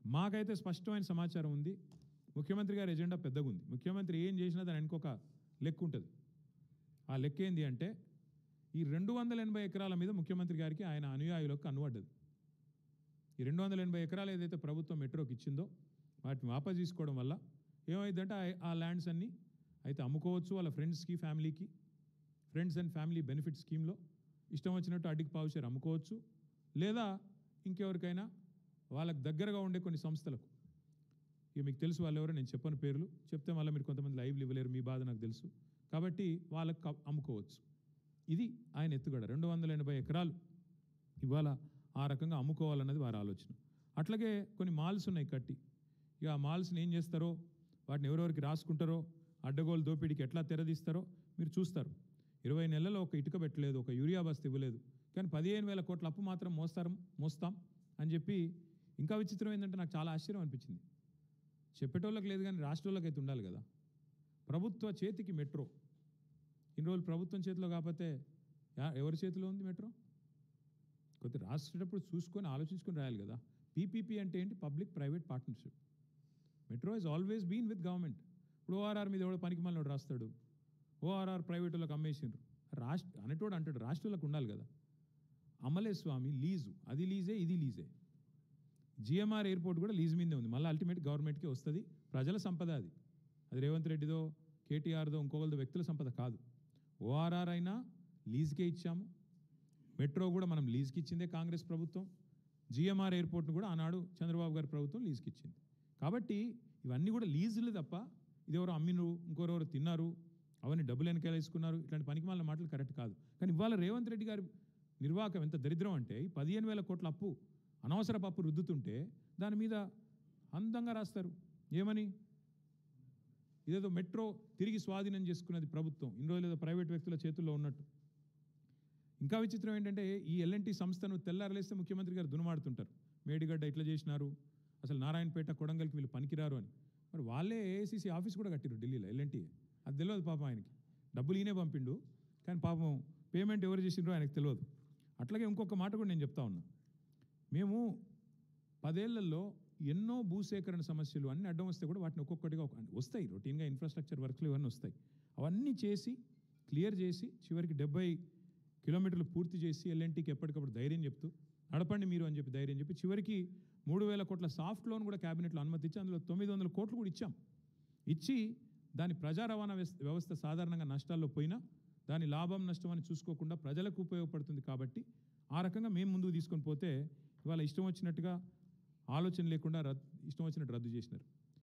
మాకైతే స్పష్టమైన సమాచారం ఉంది. ముఖ్యమంత్రి గారి ఎజెండా పెద్దగా ఉంది. ముఖ్యమంత్రి ఏం చేసినా దాని ఇంకొక లెక్క ఉంటుంది. ఆ లెక్క ఏంది అంటే ఈ 280 ఎకరాల మీద ముఖ్యమంత్రి గారికి ఆయన అనుయాయులకు కన్నుపడ్డది. ఈ 280 ఎకరాలు ఏదైతే ప్రభుత్వం మెట్రోకి ఇచ్చిందో వాటిని వాపస్ తీసుకోవడం వల్ల ఏమైందంటే ఆ ల్యాండ్స్ అన్నీ అయితే అమ్ముకోవచ్చు వాళ్ళ ఫ్రెండ్స్కి, ఫ్యామిలీకి, ఫ్రెండ్స్ అండ్ ఫ్యామిలీ బెనిఫిట్ స్కీమ్లో ఇష్టం వచ్చినట్టు అడ్డికి పావుషేర్ అమ్ముకోవచ్చు, లేదా ఇంకెవరికైనా వాళ్ళకు దగ్గరగా ఉండే కొన్ని సంస్థలకు, ఇక మీకు తెలుసు వాళ్ళు ఎవరో, నేను చెప్పని పేర్లు చెప్తే మళ్ళీ మీరు కొంతమంది లైవ్లు ఇవ్వలేరు, మీ బాధ నాకు తెలుసు, కాబట్టి వాళ్ళకు అమ్ముకోవచ్చు. ఇది ఆయన ఎత్తుగడ. 280 ఎకరాలు ఇవాళ ఆ రకంగా అమ్ముకోవాలన్నది వారి ఆలోచన. అట్లాగే కొన్ని మాల్స్ ఉన్నాయి కట్టి, ఇక ఆ మాల్స్ని ఏం చేస్తారో, వాటిని ఎవరెవరికి రాసుకుంటారో, అడ్డగోలు దోపిడీకి ఎట్లా తెరదీస్తారో మీరు చూస్తారు. 20 నెలల్లో ఒక ఇటుక పెట్టలేదు, ఒక యూరియా బస్తా ఇవ్వలేదు, కానీ 15,000 కోట్ల అప్పు మాత్రం మోస్తాం అని చెప్పి. ఇంకా విచిత్రం ఏంటంటే నాకు చాలా ఆశ్చర్యం అనిపించింది. చెప్పేటోళ్ళకి లేదు కానీ రాష్ట్రాలకు అయితే ఉండాలి కదా. ప్రభుత్వ చేతికి మెట్రో, ఇన్ని రోజులు ప్రభుత్వం చేతిలో కాకపోతే ఎవరి చేతిలో ఉంది మెట్రో? కొద్దిగా రాసేటప్పుడు చూసుకొని ఆలోచించుకొని రాయాలి కదా. పీపీపీ అంటే ఏంటి? Public private partnership. Metro has always been with government. ఇప్పుడు ఓఆర్ఆర్ మీద ఎవడో పనికి మళ్ళీ రాస్తాడు, ఓఆర్ఆర్ ప్రైవేట్ వాళ్ళకి అమ్మేసిండ్రు, అనేటోడు అంటాడు రాష్ట్రాలకు ఉండాలి కదా. అమలే స్వామి లీజు, అది లీజే ఇది లీజే. జిఎంఆర్ ఎయిర్పోర్ట్ కూడా లీజ్ మీదే ఉంది, మళ్ళీ అల్టిమేట్ గవర్నమెంట్కే వస్తుంది. ప్రజల సంపద అది, అది రేవంత్ రెడ్డిదో కేటీఆర్దో ఇంకొకరిదో వ్యక్తుల సంపద కాదు. ఓఆర్ఆర్ అయినా లీజ్కే ఇచ్చాము, మెట్రో కూడా మనం లీజ్కి ఇచ్చిందే కాంగ్రెస్ ప్రభుత్వం, జిఎంఆర్ ఎయిర్పోర్ట్ను కూడా ఆనాడు చంద్రబాబు గారి ప్రభుత్వం లీజ్కి ఇచ్చింది. కాబట్టి ఇవన్నీ కూడా లీజులు తప్ప ఇది ఎవరో అమ్మినరు, ఇంకొరెవరు తిన్నారు, అవన్నీ డబ్బులు వెనకాల వేసుకున్నారు, ఇట్లాంటి పనికిమాలిన మాటలు కరెక్ట్ కాదు. కానీ ఇవాళ రేవంత్ రెడ్డి గారి నిర్వాహకం ఎంత దరిద్రం అంటే, ఈ 15,000 కోట్ల అప్పు, అనవసరపు అప్పు రుద్దుతుంటే దాని మీద అందంగా రాస్తారు ఏమని, ఇదేదో మెట్రో తిరిగి స్వాధీనం చేసుకున్నది ప్రభుత్వం, ఇన్ని రోజులు ఏదో ప్రైవేట్ వ్యక్తుల చేతుల్లో ఉన్నట్టు. ఇంకా విచిత్రం ఏంటంటే ఈ ఎల్ఎన్టీ సంస్థను తెల్లారలేస్తే ముఖ్యమంత్రి గారు దునుమాడుతుంటారు, మేడిగడ్డ ఇట్లా చేసినారు, అసలు నారాయణపేట, కొడంగల్కి వీళ్ళు పనికిరారు అని. మరి వాళ్ళే ఏఐసీసీ ఆఫీస్ కూడా కట్టిరు ఢిల్లీలో ఎల్ఎన్టీ. అది తెలియదు పాపం ఆయనకి, డబ్బులు ఈయనే పంపిండు కానీ పాపం పేమెంట్ ఎవరు చేసిండ్రో ఆయనకు తెలియదు. అట్లాగే ఇంకొక మాట కూడా నేను చెప్తా ఉన్నా, మేము 10 ఏళ్లలో ఎన్నో భూసేకరణ సమస్యలు అన్నీ అడ్డం వస్తే కూడా వాటిని ఒక్కొక్కటిగా వస్తాయి, రొటీన్గా ఇన్ఫ్రాస్ట్రక్చర్ వర్క్లు ఇవన్నీ వస్తాయి, అవన్నీ చేసి క్లియర్ చేసి చివరికి 70 కిలోమీటర్లు పూర్తి చేసి ఎల్ఎన్టీకి ఎప్పటికప్పుడు ధైర్యం చెప్తూ నడపండి మీరు అని చెప్పి ధైర్యం చెప్పి చివరికి 3,000 కోట్ల సాఫ్ట్ లోన్ కూడా క్యాబినెట్లో అనుమతి ఇచ్చి అందులో 900 కోట్లు కూడా ఇచ్చి దాని ప్రజా రవాణా వ్యవస్థ సాధారణంగా నష్టాల్లో పోయినా దాని లాభం నష్టం అని చూసుకోకుండా ప్రజలకు ఉపయోగపడుతుంది. కాబట్టి ఆ రకంగా మేము ముందుకు తీసుకొని పోతే ఇవాళ ఇష్టం వచ్చినట్టుగా ఆలోచన లేకుండా ఇష్టం వచ్చినట్టు రద్దు చేసినారు.